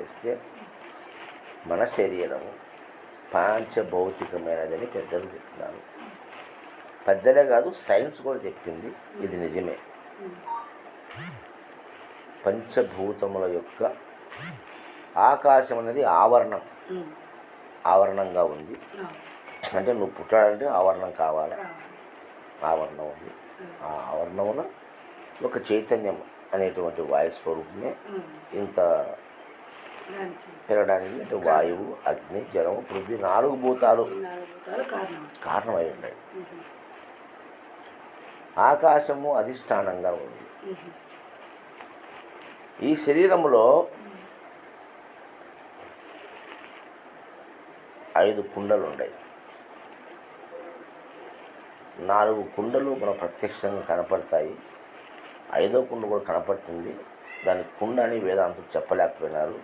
చేస్తే మన శరీరము పాంచభౌతికమైనదని పెద్దలు చెప్తున్నారు. పెద్దలే కాదు, సైన్స్ కూడా చెప్పింది, ఇది నిజమే. పంచభూతముల యొక్క ఆకాశం అనేది ఆవరణంగా ఉంది. అంటే నువ్వు పుట్టాలంటే ఆవరణం కావాలి. ఆవరణం ఉంది. ఆ ఆవరణంలో ఒక చైతన్యం అనేటువంటి వాయు స్వరూపమే ఇంత పెరగడానికి. అంటే వాయువు, అగ్ని, జలము, పృథ్వీ 4 భూతాలు కారణమై ఉన్నాయి. ఆకాశము అధిష్టానంగా ఉంది. ఈ శరీరంలో 5 కుండలు ఉన్నాయి. 4 కుండలు మన ప్రత్యక్షంగా కనపడతాయి. 5వ కుండ కూడా కనపడుతుంది. దాని కుండ అని వేదాంతులు చెప్పలేకపోయినారు.